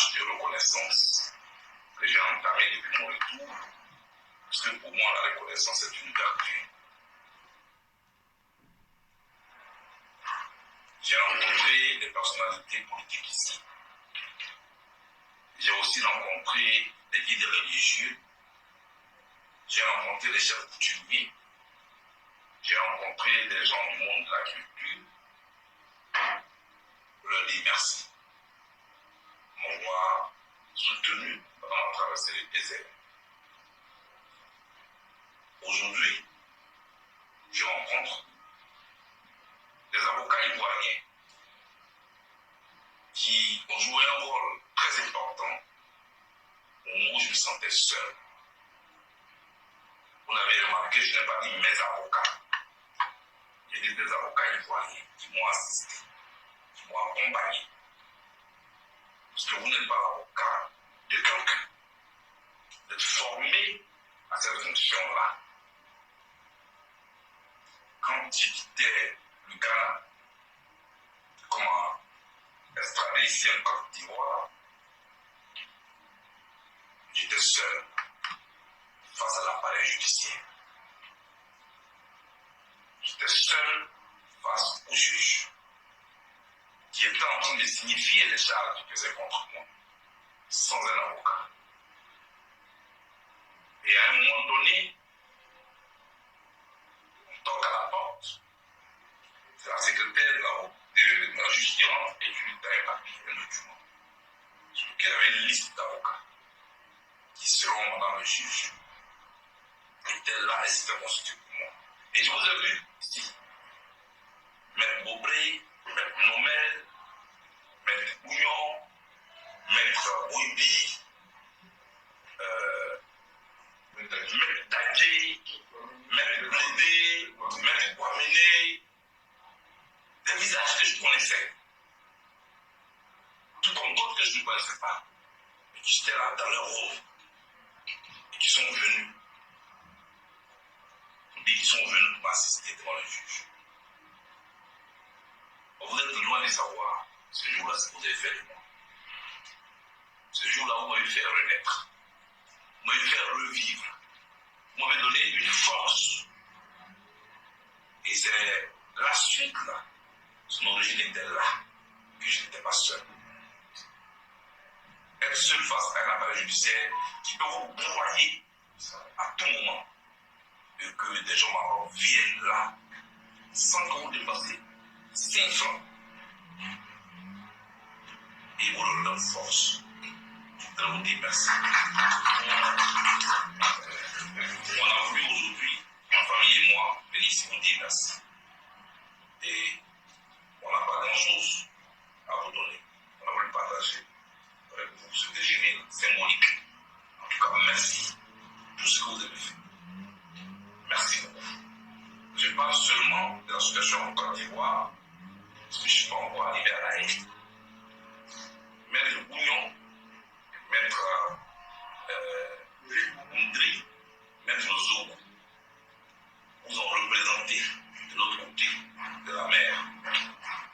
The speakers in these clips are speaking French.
démarche de reconnaissance que j'ai entamée depuis mon retour, parce que pour moi, la reconnaissance est une vertu. J'ai rencontré des personnalités politiques ici. J'ai aussi rencontré des guides religieux. J'ai rencontré des chefs coutumiers. J'ai rencontré des gens du monde de la culture. Je leur dis merci. M'avoir soutenu pendant la traversée du désert. Aujourd'hui, je rencontre des avocats ivoiriens qui ont joué un rôle très important au moment où je me sentais seul. Vous l'avez remarqué, je n'ai pas dit mes avocats. J'ai dit des avocats ivoiriens qui m'ont assisté, qui m'ont accompagné. Parce que vous n'êtes pas l'avocat de quelqu'un. Vous êtes formé à cette fonction-là. Quand j'ai quitté le Ghana, comment extrader ici en Côte d'Ivoire, j'étais seul face à l'appareil judiciaire. J'étais seul face au juge qui était en train de signifier les charges qu'il faisait contre moi, sans un avocat. Et à un moment donné, on toque à la porte. C'est la secrétaire de la juge qui rentre et qui lui donne un papier, un document. Sur lequel il y avait une liste d'avocats qui, selon madame le juge, étaient là et s'étaient constitués pour moi. Et je vous ai vu ici. Maître Beaubré, Maître Nomel, Maître Bouillon, Maître Boibi, Maître Dadje, Maître Blédé, Maître Kwamene, des visages que je connaissais. Tout comme d'autres que je ne connaissais pas, et qui étaient là dans leur rôle, et qui sont venus. On dit qu'ils sont venus pour m'assister devant le juge. Vous êtes loin de savoir ce jour-là, ce que vous avez fait de moi. Ce jour-là, vous m'avez fait renaître. Vous m'avez fait revivre. Vous m'avez donné une force. Et c'est la suite là. Son origine était là. Que je n'étais pas seul. Être seul face à un appareil judiciaire qui peut vous broyer à tout moment. Et que des gens marrants viennent là sans que vous dépassiez 5 francs. Et vous leur donnez force. Je vous dis merci. On a voulu aujourd'hui, ma famille et moi, venir ici vous dire merci. Et on n'a pas grand-chose à vous donner. On a voulu partager avec vous ce déjeuner symbolique. En tout cas, merci pour tout ce que vous avez fait. Merci beaucoup. Je parle seulement de la situation en Côte d'Ivoire, parce que je ne suis pas encore arrivé à la haie. Maître Bouillon, Maître Ndri, Maître Zogo, vous ont représenté de l'autre côté de la mer.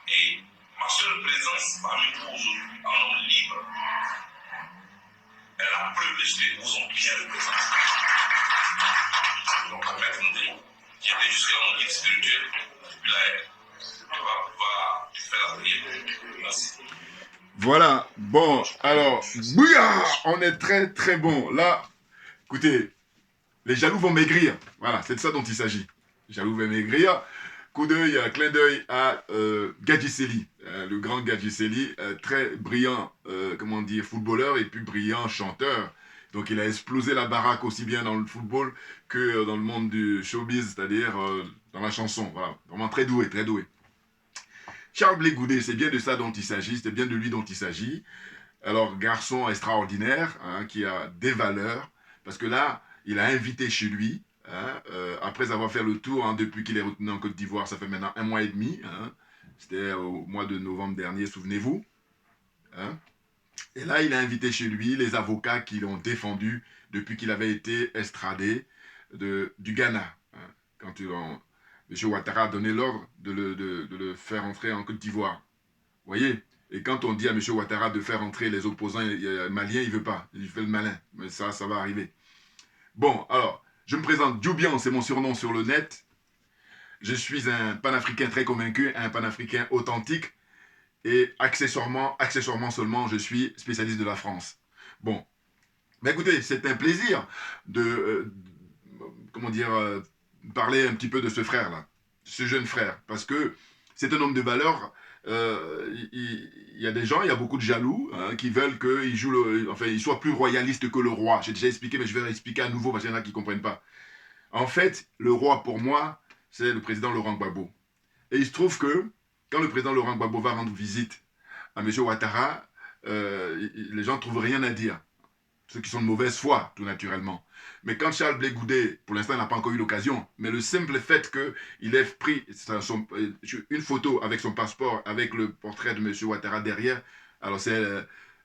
Et ma seule présence parmi vous aujourd'hui, en homme libre, est la preuve de ce que vous ont bien représenté. Donc, Maître Ndri, qui était jusque-là mon guide spirituel, depuis la haie, va faire la prière. Merci. Voilà, bon, alors, bouillard, on est très très bon. Là, écoutez, les jaloux vont maigrir. Voilà, c'est de ça dont il s'agit. Les jaloux vont maigrir. Coup d'œil, clin d'œil à Gadjiseli, le grand Gadjiseli, très brillant, comment dire, footballeur et puis brillant chanteur. Donc il a explosé la baraque aussi bien dans le football que dans le monde du showbiz, c'est-à-dire dans la chanson. Voilà, vraiment très doué, très doué. Charles Blé Goudé, c'est bien de ça dont il s'agit, c'est bien de lui dont il s'agit. Alors, garçon extraordinaire, hein, qui a des valeurs, parce que là, il a invité chez lui, hein, après avoir fait le tour, hein, depuis qu'il est retenu en Côte d'Ivoire, ça fait maintenant 1 mois et demi, hein, c'était au mois de novembre dernier, souvenez-vous. Hein. Et là, il a invité chez lui les avocats qui l'ont défendu depuis qu'il avait été extradé du Ghana. Hein, quand M. Ouattara a donné l'ordre de le faire entrer en Côte d'Ivoire. Vous voyez, Et quand on dit à M. Ouattara de faire entrer les opposants maliens, il ne veut pas. Il fait le malin. Mais ça va arriver. Bon, alors, je me présente. Djoubian, c'est mon surnom sur le net. Je suis un panafricain très convaincu, un panafricain authentique. Et accessoirement seulement, je suis spécialiste de la France. Bon, mais écoutez, c'est un plaisir de, comment dire, parler un petit peu de ce frère-là, ce jeune frère, parce que c'est un homme de valeur. Il y a des gens, il y a beaucoup de jaloux hein, qui veulent qu'il joue enfin, il soit plus royaliste que le roi. J'ai déjà expliqué, mais je vais réexpliquer à nouveau parce qu'il y en a qui ne comprennent pas. En fait, le roi, pour moi, c'est le président Laurent Gbagbo. Et il se trouve que, quand le président Laurent Gbagbo va rendre visite à M. Ouattara, les gens ne trouvent rien à dire. Ceux qui sont de mauvaise foi, tout naturellement. Mais quand Charles Blé Goudé, pour l'instant, il n'a pas encore eu l'occasion, mais le simple fait qu'il ait pris une photo avec son passeport, avec le portrait de M. Ouattara derrière, alors c'est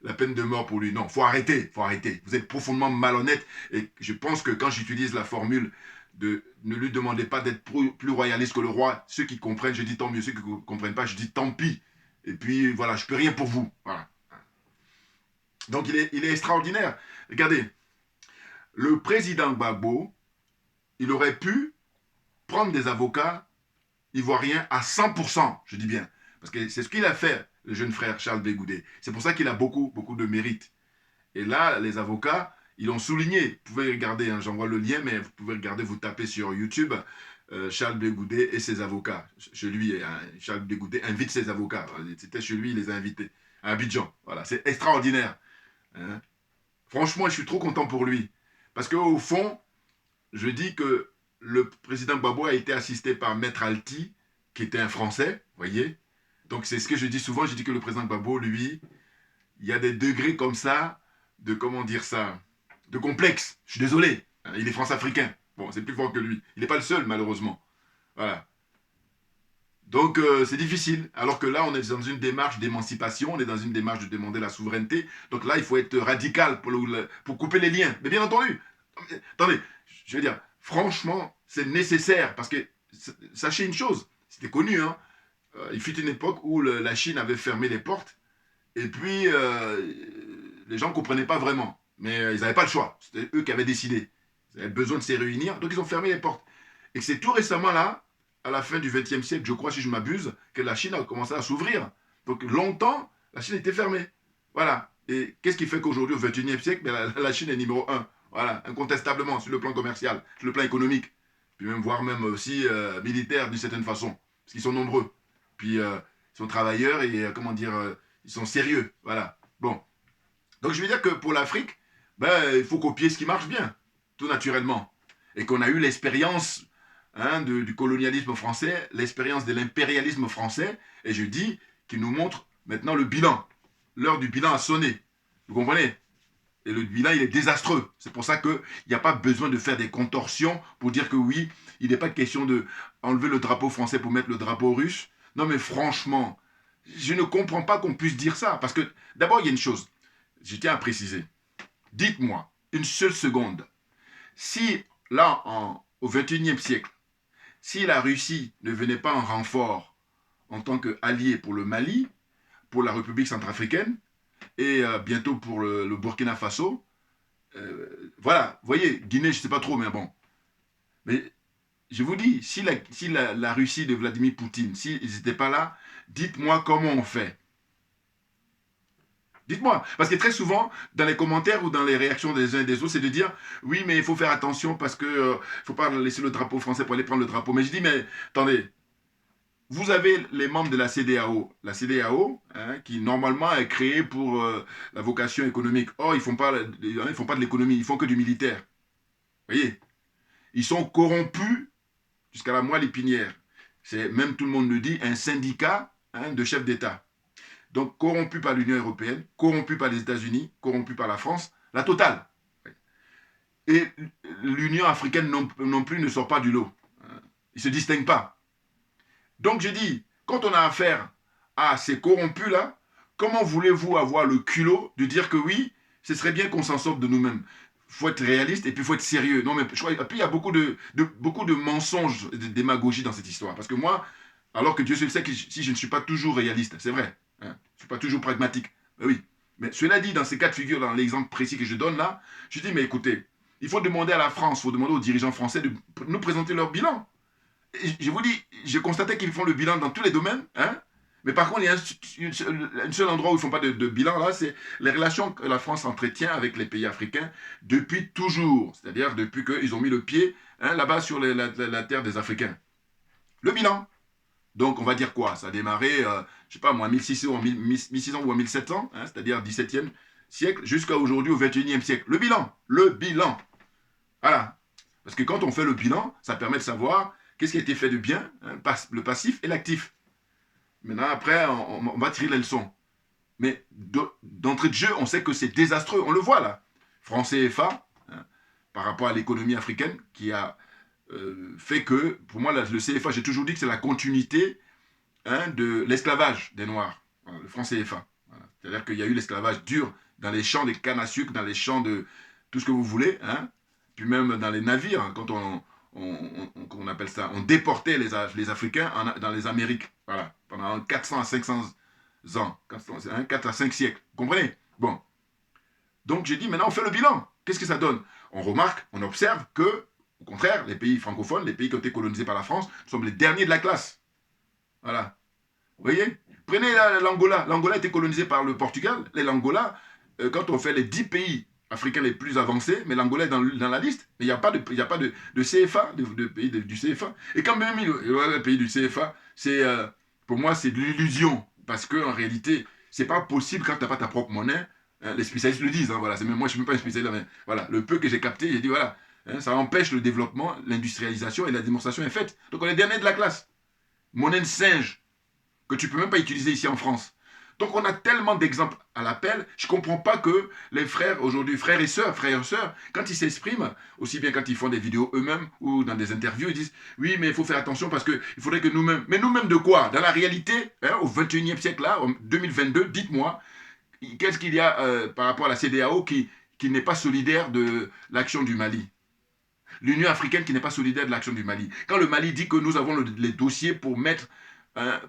la peine de mort pour lui. Non, faut arrêter, faut arrêter. Vous êtes profondément malhonnête et je pense que quand j'utilise la formule de ne lui demandez pas d'être plus royaliste que le roi, ceux qui comprennent, je dis tant mieux, ceux qui ne comprennent pas, je dis tant pis. Et puis voilà, je ne peux rien pour vous. Voilà. Donc il est extraordinaire. Regardez, le président Gbagbo, il aurait pu prendre des avocats ivoiriens à 100%, je dis bien. Parce que c'est ce qu'il a fait, le jeune frère Charles Blé Goudé. C'est pour ça qu'il a beaucoup de mérite. Et là, les avocats, ils l'ont souligné. Vous pouvez regarder, hein, j'envoie le lien, mais vous pouvez regarder, vous tapez sur YouTube, Charles Blé Goudé et ses avocats. Chez lui, hein, Charles Blé Goudé invite ses avocats. C'était chez lui, il les a invités. À Abidjan. Voilà, c'est extraordinaire. Hein. Franchement, je suis trop content pour lui. Parce qu'au fond, je dis que le président Gbagbo a été assisté par Maître Alti, qui était un Français, voyez. Donc c'est ce que je dis souvent, je dis que le président Gbagbo, lui, il y a des degrés comme ça, de comment dire ça, de complexe. Je suis désolé, il est France-africain. Bon, c'est plus fort que lui. Il n'est pas le seul, malheureusement. Voilà. Donc c'est difficile, alors que là on est dans une démarche d'émancipation, on est dans une démarche de demander la souveraineté, donc là il faut être radical pour couper les liens, mais bien entendu, attendez, je veux dire, franchement c'est nécessaire, parce que sachez une chose, c'était connu, hein, il fut une époque où la Chine avait fermé les portes, et puis les gens ne comprenaient pas vraiment, mais ils n'avaient pas le choix, c'était eux qui avaient décidé, ils avaient besoin de se réunir, donc ils ont fermé les portes, et c'est tout récemment là, à la fin du XXe siècle, je crois, si je m'abuse, que la Chine a commencé à s'ouvrir. Donc longtemps, la Chine était fermée. Voilà. Et qu'est-ce qui fait qu'aujourd'hui, au XXIe siècle, la Chine est numéro 1. Voilà, incontestablement, sur le plan commercial, sur le plan économique, puis même, voire même aussi militaire, d'une certaine façon. Parce qu'ils sont nombreux. Puis ils sont travailleurs et, comment dire, ils sont sérieux. Voilà. Bon. Donc je veux dire que pour l'Afrique, il faut copier ce qui marche bien, tout naturellement. Et qu'on a eu l'expérience du colonialisme français, l'expérience de l'impérialisme français, et je dis qu'il nous montre maintenant le bilan. L'heure du bilan a sonné. Vous comprenez? Et le bilan, il est désastreux. C'est pour ça qu'il n'y a pas besoin de faire des contorsions pour dire que oui, il n'est pas question de enlever le drapeau français pour mettre le drapeau russe. Non mais franchement, je ne comprends pas qu'on puisse dire ça. Parce que d'abord, il y a une chose, je tiens à préciser. Dites-moi, une seule seconde, si là, au XXIe siècle, si la Russie ne venait pas en renfort en tant qu'allié pour le Mali, pour la République centrafricaine et bientôt pour le Burkina Faso, voilà, vous voyez, Guinée, je ne sais pas trop, mais bon. Mais je vous dis, si la Russie de Vladimir Poutine, s'ils n'étaient pas là, dites-moi comment on fait. Dites-moi, parce que très souvent, dans les commentaires ou dans les réactions des uns et des autres, c'est de dire, oui, mais il faut faire attention parce que ne faut pas laisser le drapeau français pour aller prendre le drapeau. Mais je dis, mais attendez, vous avez les membres de la CEDEAO, hein, qui normalement est créée pour la vocation économique. Or, ils ne font pas de l'économie, ils font que du militaire. Vous voyez, ils sont corrompus jusqu'à la moelle épinière. C'est, même tout le monde le dit, un syndicat de chefs d'État. Donc corrompu par l'Union européenne, corrompu par les États-Unis, corrompu par la France, la totale. Et l'Union africaine non plus ne sort pas du lot. Ils ne se distinguent pas. Donc je dis, quand on a affaire à ces corrompus-là, comment voulez-vous avoir le culot de dire que oui, ce serait bien qu'on s'en sorte de nous-mêmes? Il faut être réaliste et puis il faut être sérieux. Non, mais je crois, et puis il y a beaucoup de mensonges, de démagogie dans cette histoire. Parce que moi, alors que Dieu seul sait que si je ne suis pas toujours réaliste, c'est vrai. Hein. suis pas toujours pragmatique. Mais oui. Mais cela dit, dans ces cas de figure, dans l'exemple précis que je donne là, je dis, mais écoutez, il faut demander à la France, il faut demander aux dirigeants français de nous présenter leur bilan. Et je vous dis, j'ai constaté qu'ils font le bilan dans tous les domaines, hein, mais par contre, il y a un seul endroit où ils ne font pas de bilan, là, c'est les relations que la France entretient avec les pays africains depuis toujours. C'est-à-dire depuis qu'ils ont mis le pied hein, là-bas sur la terre des Africains. Le bilan. Donc, on va dire quoi? Ça a démarré, je ne sais pas moi, 1600 ou en 1700, hein, c'est-à-dire 17e siècle, jusqu'à aujourd'hui au 21e siècle. Le bilan. Le bilan. Voilà. Parce que quand on fait le bilan, ça permet de savoir qu'est-ce qui a été fait de bien, hein, le passif et l'actif. Maintenant, après, on va tirer les leçons. Mais d'entrée de jeu, on sait que c'est désastreux. On le voit là. Franc CFA, hein, par rapport à l'économie africaine, qui a fait que, pour moi, le CFA, j'ai toujours dit que c'est la continuité hein, de l'esclavage des Noirs. Voilà, le franc CFA. Voilà. C'est-à-dire qu'il y a eu l'esclavage dur dans les champs de canne à sucre, dans les champs de tout ce que vous voulez, hein, puis même dans les navires, hein, quand on appelle ça, on déportait les Africains dans les Amériques, voilà, pendant 400 à 500 ans, 4 à 5 siècles, vous comprenez? Bon, donc j'ai dit, maintenant on fait le bilan, qu'est-ce que ça donne? On remarque, on observe que, au contraire, les pays francophones, les pays qui ont été colonisés par la France, sont les derniers de la classe, voilà, vous voyez? Prenez l'Angola, l'Angola a été colonisé par le Portugal, l'Angola, quand on fait les 10 pays africains les plus avancés, mais l'Angola est dans la liste. Mais il n'y a pas de CFA, de pays du CFA. Et quand même, le pays du CFA, pour moi, c'est de l'illusion. Parce qu'en réalité, c'est pas possible quand tu n'as pas ta propre monnaie. Hein, les spécialistes le disent. Hein, voilà, même, moi, je ne suis même pas un spécialiste. Mais voilà, le peu que j'ai capté, j'ai dit, voilà, hein, ça empêche le développement, l'industrialisation et la démonstration est faite. Donc, on est dernier de la classe. Monnaie de singe, que tu ne peux même pas utiliser ici en France. Donc on a tellement d'exemples à l'appel, je ne comprends pas que les frères aujourd'hui, frères et sœurs, quand ils s'expriment, aussi bien quand ils font des vidéos eux-mêmes ou dans des interviews, ils disent « Oui, mais il faut faire attention parce qu'il faudrait que nous-mêmes... » Mais nous-mêmes de quoi? Dans la réalité, hein, au 21e siècle, là, en 2022, dites-moi, qu'est-ce qu'il y a par rapport à la CEDEAO qui n'est pas solidaire de l'action du Mali? L'Union africaine qui n'est pas solidaire de l'action du Mali. Quand le Mali dit que nous avons les dossiers pour mettre...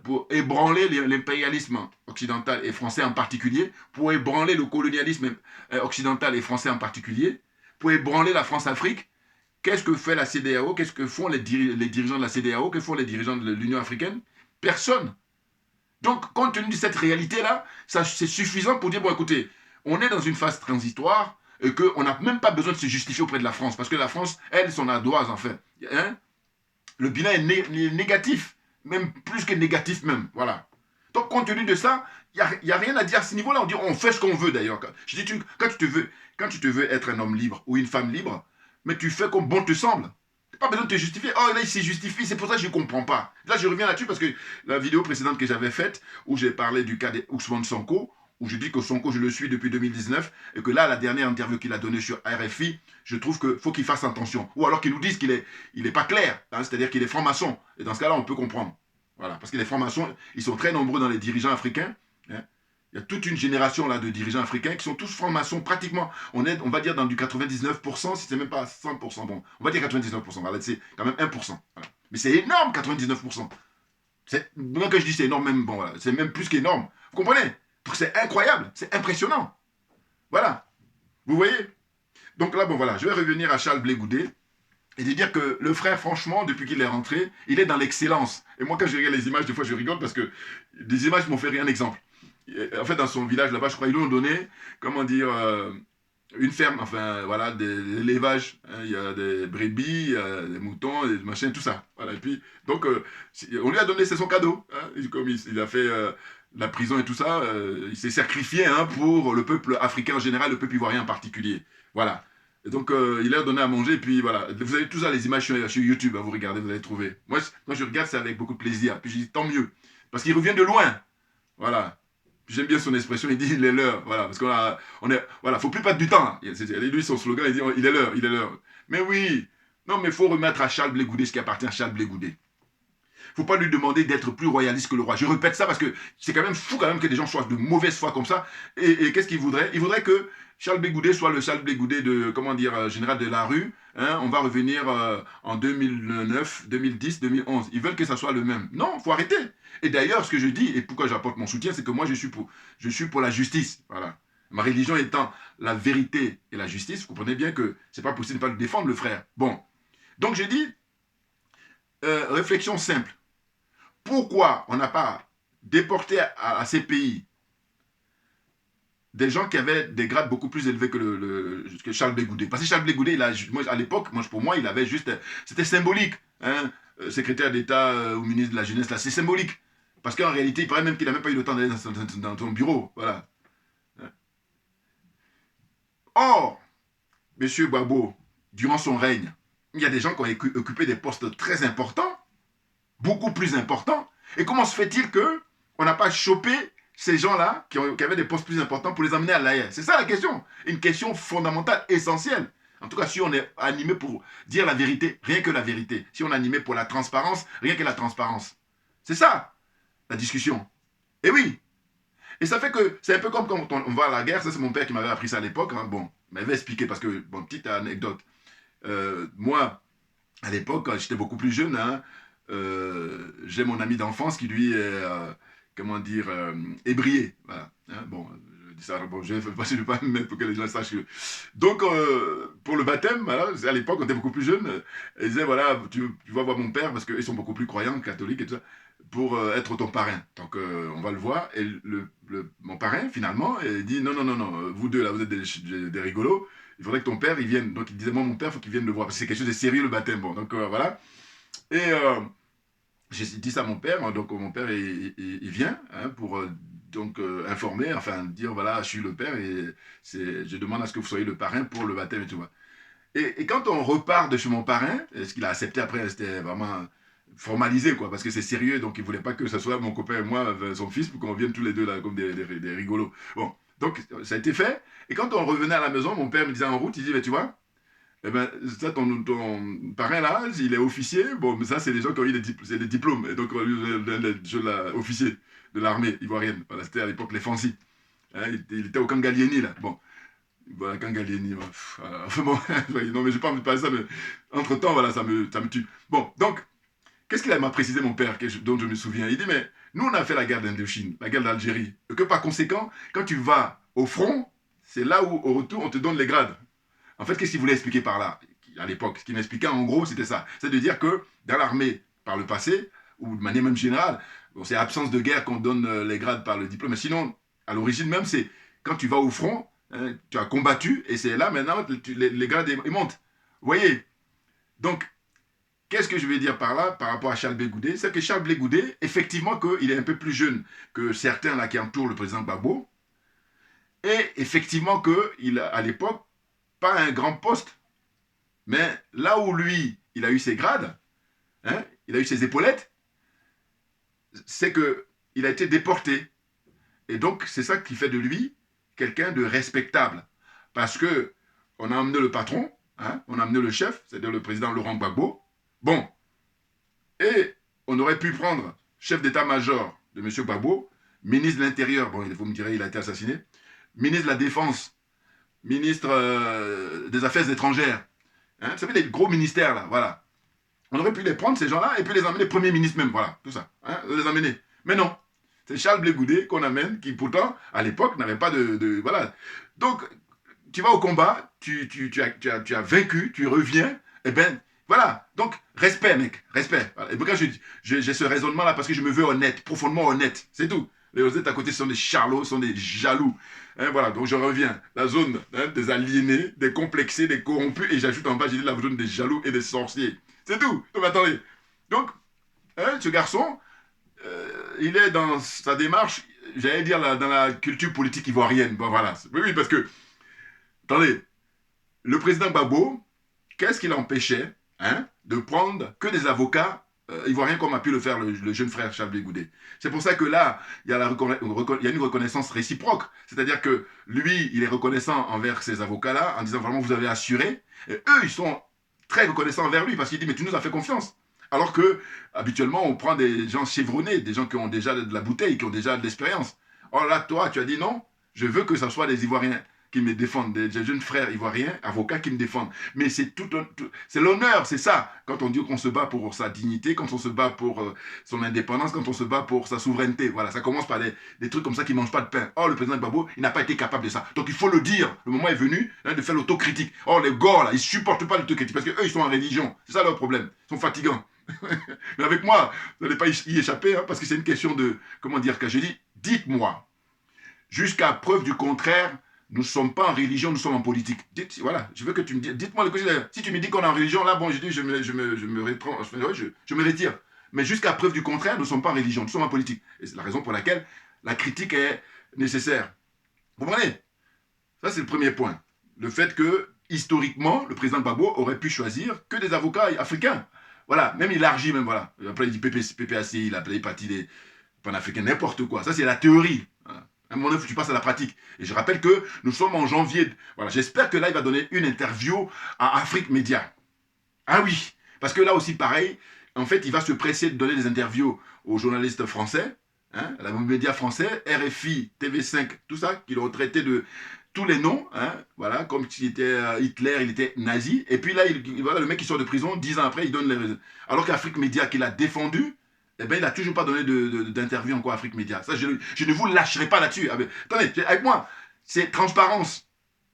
pour ébranler l'impérialisme occidental et français en particulier, pour ébranler le colonialisme occidental et français en particulier, pour ébranler la France-Afrique, qu'est-ce que fait la CEDEAO? Qu'est-ce que font les dirigeants de la CEDEAO? Que font les dirigeants de l'Union africaine? Personne. Donc, compte tenu de cette réalité-là, c'est suffisant pour dire, bon, écoutez, on est dans une phase transitoire et qu'on n'a même pas besoin de se justifier auprès de la France, parce que la France, elle, son ardoise, en fait. Hein? Le bilan est négatif. Même plus que négatif même, voilà. Donc, compte tenu de ça, il n'y a rien à dire à ce niveau-là. On fait ce qu'on veut, d'ailleurs. Je dis, quand tu te veux être un homme libre ou une femme libre, mais tu fais comme bon te semble. Tu n'as pas besoin de te justifier. Oh, là, il s'est justifié, c'est pour ça que je ne comprends pas. Là, je reviens là-dessus parce que la vidéo précédente que j'avais faite, où j'ai parlé du cas d'Ousmane Sonko, où je dis que Sonko, je le suis depuis 2019, et que là, la dernière interview qu'il a donnée sur RFI, je trouve qu'il faut qu'il fasse attention. Ou alors qu'il nous dise qu'il n'est pas clair, hein, c'est-à-dire qu'il est franc-maçon. Et dans ce cas-là, on peut comprendre. Voilà, parce que les francs-maçons, ils sont très nombreux dans les dirigeants africains. Hein. Il y a toute une génération là, de dirigeants africains qui sont tous francs-maçons, pratiquement. On va dire, dans du 99%, si c'est même pas 100%. Bon, on va dire 99%, voilà, c'est quand même 1%. Voilà. Mais c'est énorme, 99%. Moi, quand je dis c'est énorme, même, bon, voilà, c'est même plus qu'énorme. Vous comprenez? C'est incroyable, c'est impressionnant. Voilà. Vous voyez? Donc là, bon, voilà, je vais revenir à Charles Blé Goudé et de dire que le frère, franchement, depuis qu'il est rentré, il est dans l'excellence. Et moi, quand je regarde les images, des fois, je rigole parce que des images m'ont fait rire un exemple. En fait, dans son village là-bas, je crois, ils lui ont donné, comment dire, une ferme, enfin, voilà, de l'élevage. Hein, il y a des brebis, des moutons, des machins, tout ça. Voilà. Et puis, donc, on lui a donné, c'est son cadeau. Hein, comme il a fait la prison et tout ça, il s'est sacrifié hein, pour le peuple africain en général, le peuple ivoirien en particulier. Voilà. Et donc, il leur donné à manger, et puis voilà. Vous avez tout ça, les images sur YouTube, hein, vous regardez, vous allez trouver. Moi, quand je regarde, c'est avec beaucoup de plaisir. Puis je dis, tant mieux. Parce qu'il revient de loin. Voilà. J'aime bien son expression, il dit, il est l'heure. Voilà, parce voilà, faut plus perdre du temps. Lui, son slogan, il dit, il est l'heure, il est l'heure. Mais oui, non, mais il faut remettre à Charles Blé Goudé ce qui appartient à Charles Blé Goudé. Il ne faut pas lui demander d'être plus royaliste que le roi. Je répète ça parce que c'est quand même fou quand même que des gens soient de mauvaise foi comme ça. Et qu'est-ce qu'il voudrait? Il voudrait que Charles Blé Goudet soit le Charles Blé Goudet de, comment dire, général de la rue. Hein, on va revenir en 2009, 2010, 2011. Ils veulent que ça soit le même. Non, il faut arrêter. Et d'ailleurs, ce que je dis, et pourquoi j'apporte mon soutien, c'est que moi, je suis pour la justice. Voilà. Ma religion étant la vérité et la justice, vous comprenez bien que c'est pas possible de ne pas le défendre, le frère. Bon. Donc, je dis, réflexion simple. Pourquoi on n'a pas déporté à ces pays des gens qui avaient des grades beaucoup plus élevés que Charles Blé Goudet? Parce que Charles Blé Goudet, à l'époque, pour moi, il avait juste... C'était symbolique. Hein, secrétaire d'État ou ministre de la Jeunesse, là, c'est symbolique. Parce qu'en réalité, il paraît même qu'il n'a même pas eu le temps d'aller dans son bureau. Voilà. Or, M. Gbagbo, durant son règne, il y a des gens qui ont occupé des postes très importants, beaucoup plus importants. Et comment se fait-il qu'on n'a pas chopé ces gens-là qui avaient des postes plus importants pour les amener à l'AE? C'est ça la question. Une question fondamentale, essentielle. En tout cas, si on est animé pour dire la vérité, rien que la vérité. Si on est animé pour la transparence, rien que la transparence. C'est ça, la discussion. Et oui. Et ça fait que, c'est un peu comme quand on va à la guerre, ça c'est mon père qui m'avait appris ça à l'époque, hein. Bon, il m'avait expliqué, parce que, bon, petite anecdote, moi, à l'époque, quand j'étais beaucoup plus jeune, hein, j'ai mon ami d'enfance qui lui est, comment dire, ébrié, voilà, hein, bon, je dis ça, bon, je ne vais pas me mettre pour que les gens sachent que... Donc, pour le baptême, voilà, à l'époque, quand on était beaucoup plus jeune, il disait, voilà, tu vas voir mon père, parce qu'ils sont beaucoup plus croyants, catholiques et tout ça, pour être ton parrain. Donc, on va le voir. Et mon parrain, finalement, il dit, non, vous deux, là, vous êtes des rigolos. Il faudrait que ton père, il vienne. Donc, il disait, moi, mon père, il faut qu'il vienne le voir. Parce que c'est quelque chose de sérieux, le baptême. Bon, donc, voilà. Et j'ai dit ça à mon père. Donc, mon père, il vient hein, pour donc informer, enfin, dire, voilà, je suis le père et je demande à ce que vous soyez le parrain pour le baptême et tout. Et quand on repart de chez mon parrain, ce qu'il a accepté après, c'était vraiment... formalisé, quoi, parce que c'est sérieux, donc il voulait pas que ce soit mon copain et moi, son fils, pour qu'on vienne tous les deux là, comme des rigolos. Bon, donc ça a été fait, et quand on revenait à la maison, mon père me disait en route, il dit, tu vois, eh ben, ça, ton parrain là, il est officier, bon, mais ça, c'est des gens qui ont eu des diplômes, et donc, officier de l'armée ivoirienne, voilà, c'était à l'époque les Fancy, hein, il était au Kangalieni, là, bon. Voilà, Kangalieni, enfin bon, non mais je pas envie de parler de ça, mais entre-temps, voilà, ça me tue. Bon, donc, qu'est-ce qu'il m'a précisé, mon père, dont je me souviens? Il dit, mais nous, on a fait la guerre d'Indochine, la guerre d'Algérie. Et que par conséquent, quand tu vas au front, c'est là où, au retour, on te donne les grades. En fait, qu'est-ce qu'il voulait expliquer par là? À l'époque, ce qu'il m'expliquait, en gros, c'était ça. C'est de dire que dans l'armée, par le passé, ou de manière même générale, bon, c'est absence de guerre qu'on donne les grades par le diplôme. Mais sinon, à l'origine même, c'est quand tu vas au front, hein, tu as combattu, et c'est là, maintenant, les grades, ils montent. Vous voyez? Donc, qu'est-ce que je vais dire par là, par rapport à Charles Blé Goudet? C'est que Charles Blé Goudet, effectivement, il est un peu plus jeune que certains là qui entourent le président Gbagbo. Et effectivement qu'il a, à l'époque, pas un grand poste. Mais là où lui, il a eu ses grades, hein, il a eu ses épaulettes, c'est qu'il a été déporté. Et donc, c'est ça qui fait de lui quelqu'un de respectable. Parce que on a emmené le patron, hein, on a emmené le chef, c'est-à-dire le président Laurent Gbagbo. Bon, et on aurait pu prendre chef d'état-major de M. Gbagbo, ministre de l'Intérieur, bon, vous me direz, il a été assassiné, ministre de la Défense, ministre des Affaires étrangères. Hein, vous savez, les gros ministères, là, voilà. On aurait pu les prendre, ces gens-là, et puis les emmener Premier ministre même, voilà, tout ça. Hein, les emmener. Mais non, c'est Charles Blé Goudet qu'on amène, qui pourtant, à l'époque, n'avait pas voilà. Donc, tu vas au combat, tu as vaincu, tu reviens, et ben voilà, donc respect mec, respect. Voilà. Et pourquoi j'ai ce raisonnement là? Parce que je me veux honnête, profondément honnête, c'est tout. Les autres à côté sont des charlots, sont des jaloux. Hein, voilà, donc je reviens. La zone hein, des aliénés, des complexés, des corrompus, et j'ajoute en bas, j'ai dit la zone des jaloux et des sorciers. C'est tout. Donc attendez. Donc, hein, ce garçon, il est dans sa démarche, j'allais dire dans la culture politique ivoirienne. Bon voilà. Oui, parce que, attendez, le président Gbagbo, qu'est-ce qui l'empêchait hein, de prendre que des avocats ivoiriens comme a pu le faire le jeune frère Charles Blé Goudet? C'est pour ça que là, il y a une reconnaissance réciproque. C'est-à-dire que lui, il est reconnaissant envers ces avocats-là en disant vraiment vous avez assuré. Et eux, ils sont très reconnaissants envers lui parce qu'il dit mais tu nous as fait confiance. Alors que, habituellement, on prend des gens chevronnés, des gens qui ont déjà de la bouteille, qui ont déjà de l'expérience. Or là, toi, tu as dit non, je veux que ce soit des Ivoiriens qui me défendent, des jeunes frères ivoiriens, avocats qui me défendent. Mais c'est c'est l'honneur, c'est ça. Quand on dit qu'on se bat pour sa dignité, quand on se bat pour son indépendance, quand on se bat pour sa souveraineté. Voilà, ça commence par des trucs comme ça qui ne mangent pas de pain. Or, le président Gbagbo, il n'a pas été capable de ça. Donc, il faut le dire. Le moment est venu de faire l'autocritique. Or, les gars, là, ils ne supportent pas l'autocritique parce qu'eux, ils sont en religion. C'est ça leur problème. Ils sont fatigants. Mais avec moi, vous n'allez pas y échapper, hein, parce que c'est une question de, comment dire, que je dis, dites-moi, jusqu'à preuve du contraire, nous ne sommes pas en religion, nous sommes en politique. Voilà, je veux que tu me dises, dites-moi le côté. Si tu me dis qu'on est en religion, là, bon, je dis, je me retire. Mais jusqu'à preuve du contraire, nous ne sommes pas en religion, nous sommes en politique. Et c'est la raison pour laquelle la critique est nécessaire. Vous comprenez? Ça, c'est le premier point. Le fait que, historiquement, le président Gbagbo aurait pu choisir que des avocats africains. Voilà, même élargi, même voilà. Après, il dit PPAC, il a appelé parti des panafricains, n'importe quoi. Ça, c'est la théorie. Voilà. À un moment donné, tu passes à la pratique. Et je rappelle que nous sommes en janvier. Voilà, j'espère que là, il va donner une interview à Afrique Média. Ah oui, parce que là aussi, pareil, en fait, il va se presser de donner des interviews aux journalistes français, hein, à la média français, RFI, TV5, tout ça, qui l'ont traité de tous les noms, hein, voilà, comme s'il était Hitler, il était nazi. Et puis là, voilà, le mec qui sort de prison, 10 ans après, il donne les... Alors qu'Afrique Média, qui l'a défendu, eh ben, il n'a toujours pas donné d'interview encore à Afrique Média. Ça, je ne vous lâcherai pas là-dessus. Ah ben, attendez, avec moi, c'est transparence,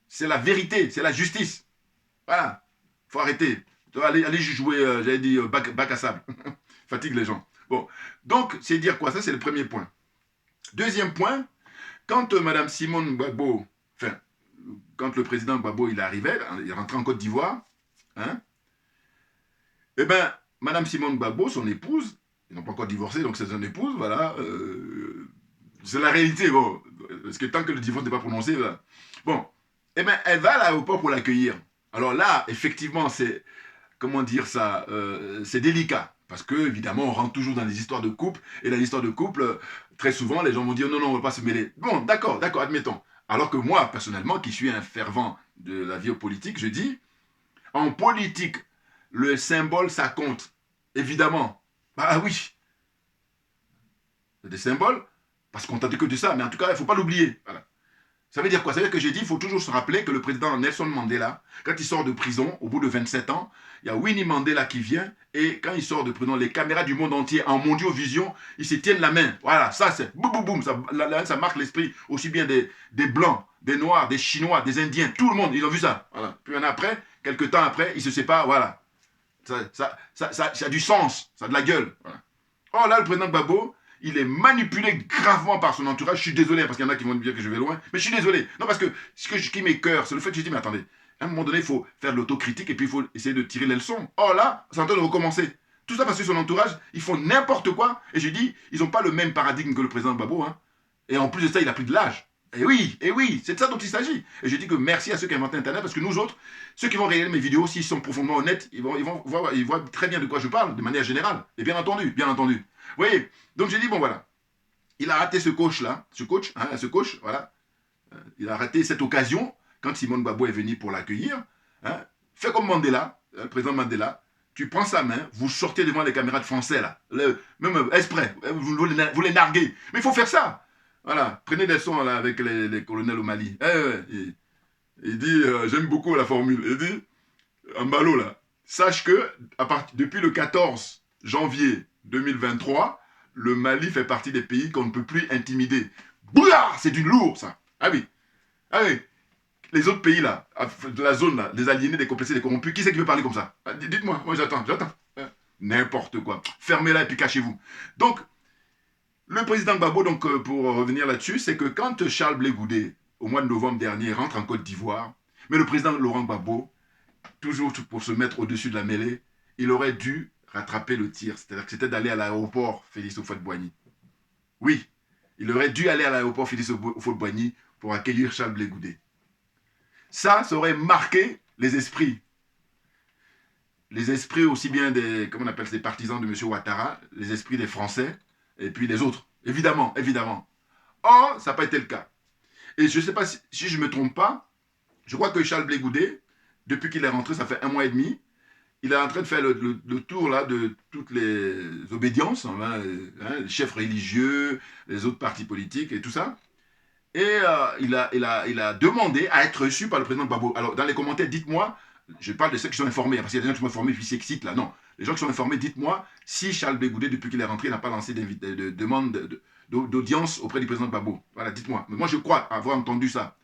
c'est la vérité, c'est la justice. Voilà, faut arrêter. Allez jouer, j'avais dit, bac à sable. Fatigue les gens. Bon, donc, c'est dire quoi? Ça, c'est le premier point. Deuxième point, quand Mme Simone Gbagbo, enfin, quand le président Gbagbo, il arrivait, il rentrait en Côte d'Ivoire, hein, eh bien, Mme Simone Gbagbo, son épouse, ils n'ont pas encore divorcé, donc c'est son épouse, voilà, c'est la réalité, bon, parce que tant que le divorce n'est pas prononcé, voilà. Bon, eh bien, elle va à l'aéroport pour l'accueillir. Alors là, effectivement, c'est, comment dire ça, c'est délicat. Parce que, évidemment, on rentre toujours dans les histoires de couple. Et dans l'histoire de couple, très souvent, les gens vont dire non, non, on ne va pas se mêler. Bon, d'accord, admettons. Alors que moi, personnellement, qui suis un fervent de la vie politique, je dis, en politique, le symbole, ça compte. Évidemment. Bah oui. C'est des symboles, parce qu'on tente que de ça. Mais en tout cas, il ne faut pas l'oublier. Voilà. Ça veut dire quoi? Ça veut dire que j'ai dit, il faut toujours se rappeler que le président Nelson Mandela, quand il sort de prison, au bout de 27 ans, il y a Winnie Mandela qui vient, et quand il sort de prison, les caméras du monde entier, en mondiovision, ils se tiennent la main. Voilà, ça c'est boum boum boum, ça marque l'esprit aussi bien des Blancs, des Noirs, des Chinois, des Indiens, tout le monde, ils ont vu ça. Voilà. Puis après, quelques temps après, ils se séparent, voilà. Ça a du sens, ça a de la gueule. Voilà. Oh là, le président Gbagbo, il est manipulé gravement par son entourage. Je suis désolé, parce qu'il y en a qui vont me dire que je vais loin, mais je suis désolé. Non, parce que ce qui m'écoeure, c'est le fait que je dis, mais attendez, à un moment donné, il faut faire de l'autocritique et puis il faut essayer de tirer les leçons. Oh là, c'est en train de recommencer. Tout ça parce que son entourage, ils font n'importe quoi. Et je dis, ils n'ont pas le même paradigme que le président Gbagbo. Hein. Et en plus de ça, il a plus de l'âge. Et oui, c'est de ça dont il s'agit. Et je dis que merci à ceux qui ont inventé Internet, parce que nous autres, ceux qui vont regarder mes vidéos, s'ils sont profondément honnêtes, ils voient très bien de quoi je parle, de manière générale. Et bien entendu. Vous voyez? Donc j'ai dit, bon voilà, il a raté ce coach-là, ce coach, voilà. Il a raté cette occasion, quand Simone Gbagbo est venu pour l'accueillir. Hein, fais comme Mandela, le président Mandela, tu prends sa main, vous sortez devant les caméras de français, là, même exprès, vous les narguez. Mais il faut faire ça. Voilà, prenez des sons là, avec les colonels au Mali. Il dit, j'aime beaucoup la formule, il dit, en ballot là, sache que depuis le 14 janvier 2023, le Mali fait partie des pays qu'on ne peut plus intimider. Bouah, c'est du lourd ça. Ah oui. Les autres pays là, de la zone là, des aliénés, des complexés, des corrompus, qui c'est qui veut parler comme ça? Dites-moi, moi j'attends. N'importe quoi. Fermez-la et puis cachez-vous. Donc, le président Gbagbo, donc, pour revenir là-dessus, c'est que quand Charles Blé Goudé, au mois de novembre dernier, rentre en Côte d'Ivoire, mais le président Laurent Gbagbo, toujours pour se mettre au-dessus de la mêlée, il aurait dû rattraper le tir. C'est-à-dire que c'était d'aller à l'aéroport Félix Houphouët-Boigny. Oui, il aurait dû aller à l'aéroport Félix Houphouët-Boigny pour accueillir Charles Blé Goudé. Ça aurait marqué les esprits. Les esprits aussi bien des, comment on appelle, des partisans de M. Ouattara, les esprits des Français, et puis les autres. Évidemment. Or, ça n'a pas été le cas. Et je ne sais pas si je ne me trompe pas, je crois que Charles Blé Goudé, depuis qu'il est rentré, ça fait 1 mois et demi, il est en train de faire le tour là de toutes les obédiences, les chefs religieux, les autres partis politiques et tout ça. Et il a demandé à être reçu par le président Gbagbo. Alors, dans les commentaires, dites-moi, je parle de ceux qui sont informés, parce qu'il y a des gens qui sont informés puis s'excitent là. Non, les gens qui sont informés, dites-moi si Charles Blé Goudé, depuis qu'il est rentré, n'a pas lancé de demande d'audience auprès du président Gbagbo. Voilà, dites-moi. Mais moi, je crois avoir entendu ça.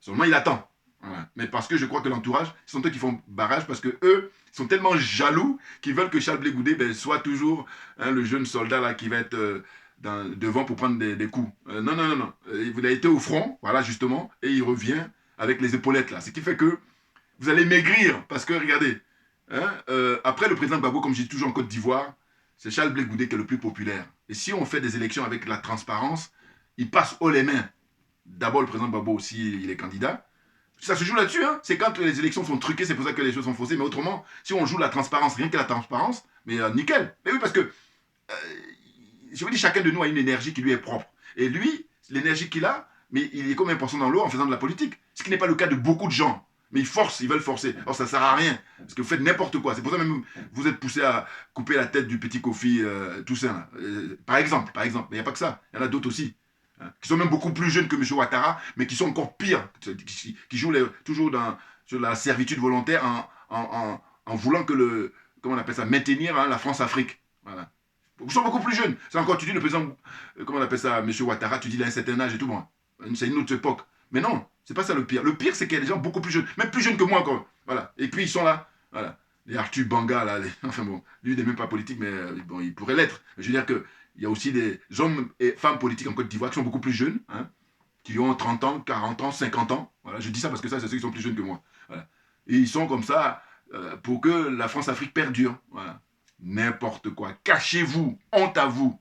Seulement, il attend. Voilà. Mais parce que je crois que l'entourage, ce sont eux qui font barrage, parce que eux sont tellement jaloux qu'ils veulent que Charles Blé Goudé soit toujours le jeune soldat là qui va être devant pour prendre des coups. Non, non, non, non. Il a été au front, voilà, justement, et il revient avec les épaulettes là. Ce qui fait que vous allez maigrir, parce que regardez, après le président Gbagbo, comme je dis toujours en Côte d'Ivoire, c'est Charles Blé Goudé qui est le plus populaire. Et si on fait des élections avec la transparence, il passe haut les mains. D'abord le président Gbagbo aussi, il est candidat. Ça se joue là-dessus, hein. C'est quand les élections sont truquées, c'est pour ça que les choses sont faussées. Mais autrement, si on joue la transparence, rien que la transparence, mais nickel. Mais oui, parce que, je vous dis, chacun de nous a une énergie qui lui est propre. Et lui, l'énergie qu'il a, mais il est comme un poisson dans l'eau en faisant de la politique. Ce qui n'est pas le cas de beaucoup de gens. Mais ils veulent forcer. Alors ça ne sert à rien. Parce que vous faites n'importe quoi. C'est pour ça même que vous êtes poussé à couper la tête du petit Kofi Toussaint. Par exemple. Mais il n'y a pas que ça. Il y en a d'autres aussi. Qui sont même beaucoup plus jeunes que M. Ouattara, mais qui sont encore pires. Qui jouent toujours sur la servitude volontaire en voulant que comment on appelle ça, maintenir la France-Afrique. Voilà. Ils sont beaucoup plus jeunes. C'est encore, tu dis le président, comment on appelle ça, M. Ouattara, tu dis il a un certain âge et tout. Bon. C'est une autre époque. Mais non, c'est pas ça le pire. Le pire, c'est qu'il y a des gens beaucoup plus jeunes, même plus jeunes que moi encore. Voilà. Et puis ils sont là. Voilà. Les Arthur Banga, là, enfin bon, lui il n'est même pas politique, mais bon, il pourrait l'être. Je veux dire qu'il y a aussi des hommes et femmes politiques en Côte d'Ivoire qui sont beaucoup plus jeunes, hein, qui ont 30 ans, 40 ans, 50 ans. Voilà. Je dis ça parce que ça, c'est ceux qui sont plus jeunes que moi. Voilà. Et ils sont comme ça pour que la France-Afrique perdure. Voilà. N'importe quoi. Cachez-vous, honte à vous.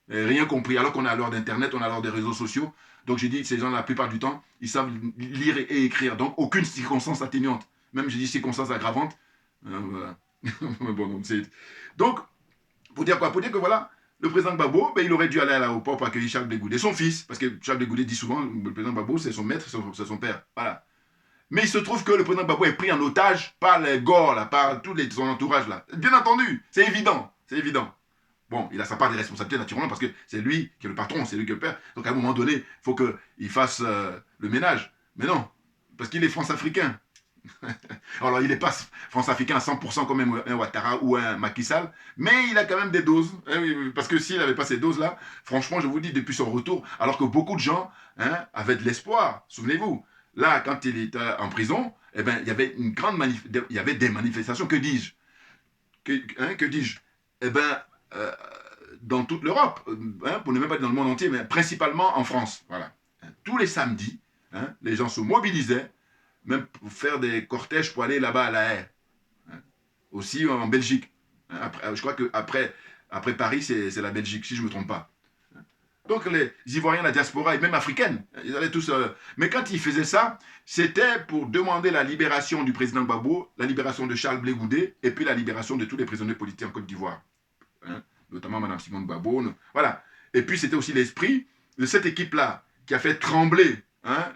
Et rien compris. Alors qu'on est à l'heure d'Internet, on est à l'heure des réseaux sociaux. Donc j'ai dit, ces gens, la plupart du temps, ils savent lire et écrire. Donc aucune circonstance atténuante. Même, j'ai dit, circonstance aggravante. Voilà. Bon, donc, pour dire quoi? Pour dire que voilà, le président Gbagbo, il aurait dû aller à l'aéroport pour accueillir Charles Blé Goudé, son fils. Parce que Charles Blé Goudé dit souvent, le président Gbagbo, c'est son maître, c'est son père. Voilà. Mais il se trouve que le président Gbagbo est pris en otage par les Gors, là, par tout son entourage. Là. Bien entendu, c'est évident. C'est évident. Bon, il a sa part de responsabilité naturellement parce que c'est lui qui est le patron, c'est lui qui est le père. Donc à un moment donné, il faut qu'il fasse le ménage. Mais non, parce qu'il est France-africain. Alors il n'est pas France-africain à 100% comme un Ouattara ou un Macky Sall, mais il a quand même des doses. Parce que s'il n'avait pas ces doses-là, franchement, je vous dis, depuis son retour, alors que beaucoup de gens avaient de l'espoir, souvenez-vous, là, quand il était en prison, eh ben, il y avait il y avait des manifestations, que dis-je que dis-je Eh bien, dans toute l'Europe, pour ne même pas dire dans le monde entier, mais principalement en France. Voilà. Tous les samedis, les gens se mobilisaient, même pour faire des cortèges pour aller là-bas à La Haye. Aussi en Belgique. Je crois qu'après Paris, c'est la Belgique, si je ne me trompe pas. Donc les Ivoiriens, la diaspora, et même africaine, ils allaient tous... Mais quand ils faisaient ça, c'était pour demander la libération du président Gbagbo, la libération de Charles Blé Goudé, et puis la libération de tous les prisonniers politiques en Côte d'Ivoire. Notamment Mme Simone Gbagbo. Voilà. Et puis c'était aussi l'esprit de cette équipe-là qui a fait trembler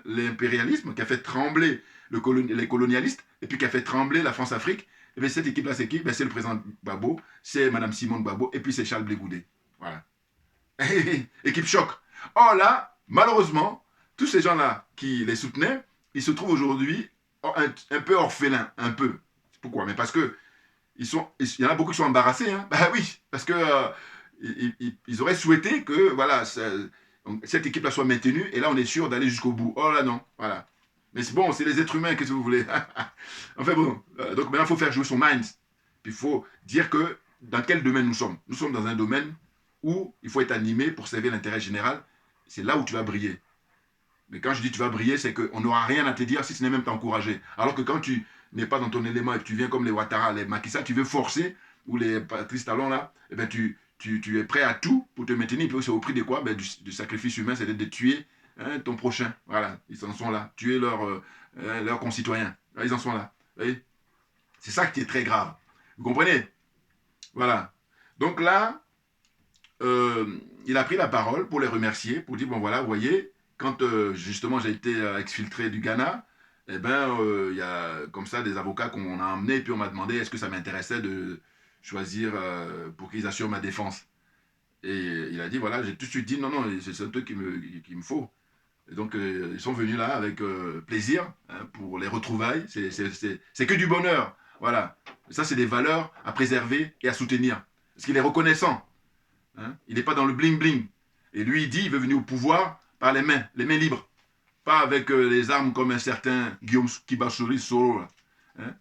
l'impérialisme, qui a fait trembler les colonialistes, et puis qui a fait trembler la France-Afrique. Et bien cette équipe-là, c'est qui? C'est le président Gbagbo, c'est Mme Simone Gbagbo, et puis c'est Charles Blé Goudé. Voilà. Équipe choc. Or là, malheureusement, tous ces gens-là qui les soutenaient, ils se trouvent aujourd'hui un peu orphelins, un peu. Pourquoi? Mais parce que il y en a beaucoup qui sont embarrassés. Bah oui, parce que ils auraient souhaité que voilà, cette équipe-là soit maintenue, et là on est sûr d'aller jusqu'au bout. Oh là non, voilà. Mais c'est bon, c'est les êtres humains, qu'est-ce que vous voulez? Enfin bon, donc maintenant il faut faire jouer son mind. Puis il faut dire que dans quel domaine nous sommes. Nous sommes dans un domaine où il faut être animé pour servir l'intérêt général. C'est là où tu vas briller. Mais quand je dis tu vas briller, c'est qu'on n'aura rien à te dire si ce n'est même t'encourager. Alors que quand tu n'es pas dans ton élément et que tu viens comme les Ouattara, les Macky Sall, tu veux forcer, ou les Patrice Talon là, eh bien tu es prêt à tout pour te maintenir. Puis c'est au prix de quoi? Du sacrifice humain, c'est de tuer ton prochain. Voilà, ils en sont là. Tuer leurs concitoyens. Là, ils en sont là. C'est ça qui est très grave. Vous comprenez? Voilà. Donc là, il a pris la parole pour les remercier, pour dire, bon voilà, vous voyez, quand justement j'ai été exfiltré du Ghana, eh ben, il y a comme ça des avocats qu'on a emmenés, et puis on m'a demandé est-ce que ça m'intéressait de choisir pour qu'ils assurent ma défense. Et il a dit, voilà, j'ai tout de suite dit, non, non, c'est un truc qu'il me faut. Et donc, ils sont venus là avec plaisir hein, pour les retrouvailles. C'est que du bonheur. Voilà. Ça, c'est des valeurs à préserver et à soutenir. Parce qu'il est reconnaissant. Hein. Il n'est pas dans le bling-bling. Et lui, il dit, il veut venir au pouvoir par les mains libres. Pas avec les armes comme un certain Guillaume Kibachori Soro. Là. Hein.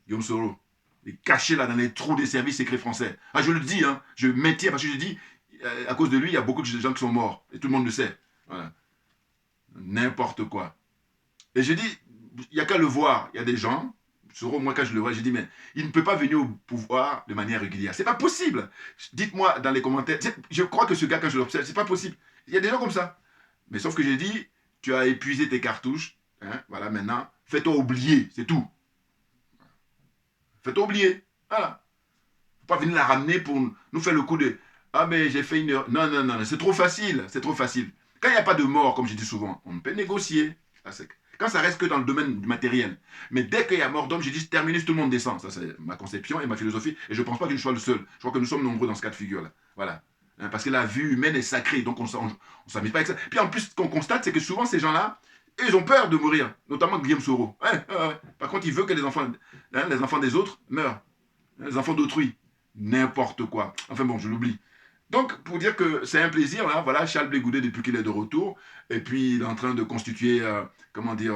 Guillaume Soro. Il est caché là dans les trous des services secrets français. Ah, je le dis, hein, je maintiens parce que je dis, à cause de lui, il y a beaucoup de gens qui sont morts. Et tout le monde le sait. Voilà. N'importe quoi. Et je dis, il n'y a qu'à le voir. Il y a des gens, Soro, moi quand je le vois, je dis, mais il ne peut pas venir au pouvoir de manière régulière. C'est pas possible. Dites-moi dans les commentaires. Je crois que ce gars, quand je l'observe, c'est pas possible. Il y a des gens comme ça. Mais sauf que j'ai dit, tu as épuisé tes cartouches. Hein, voilà, maintenant, fais-toi oublier. C'est tout. Fais-toi oublier. Voilà. Faut pas venir la ramener pour nous faire le coup de ah, mais j'ai fait une erreur. Non, non, non, c'est trop facile. C'est trop facile. Quand il n'y a pas de mort, comme je dis souvent, on peut négocier. Quand ça reste que dans le domaine du matériel. Mais dès qu'il y a mort d'homme, j'ai dit terminé, tout le monde descend. Ça, c'est ma conception et ma philosophie. Et je ne pense pas que je sois le seul. Je crois que nous sommes nombreux dans ce cas de figure-là. Voilà. Hein, parce que la vie humaine est sacrée. Donc, on ne s'amuse pas avec ça. Puis en plus, ce qu'on constate, c'est que souvent, ces gens-là, ils ont peur de mourir. Notamment Guillaume Soro. Ouais, ouais, ouais. Par contre, il veut que les enfants des autres meurent. Les enfants d'autrui. N'importe quoi. Enfin bon, je l'oublie. Donc, pour dire que c'est un plaisir, là, voilà, Charles Blé Goudé, depuis qu'il est de retour, et puis il est en train de constituer, comment dire,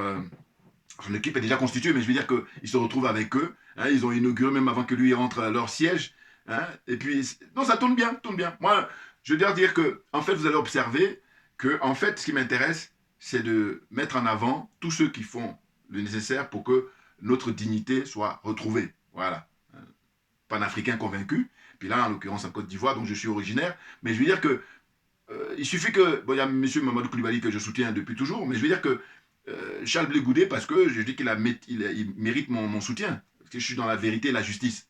son équipe est déjà constituée, mais je veux dire qu'il se retrouve avec eux, hein, ils ont inauguré même avant que lui rentre à leur siège, hein, et puis, non, ça tourne bien, tourne bien. Moi, je veux dire que, en fait, vous allez observer que, en fait, ce qui m'intéresse, c'est de mettre en avant tous ceux qui font le nécessaire pour que notre dignité soit retrouvée, voilà. Panafricain convaincu, puis là, en l'occurrence, en Côte d'Ivoire, dont je suis originaire. Mais je veux dire que, il suffit que, bon, il y a M. Mamadou Koulibaly que je soutiens depuis toujours, mais je veux dire que Charles Blé Goudé, parce que je dis il mérite mon soutien, parce que je suis dans la vérité et la justice.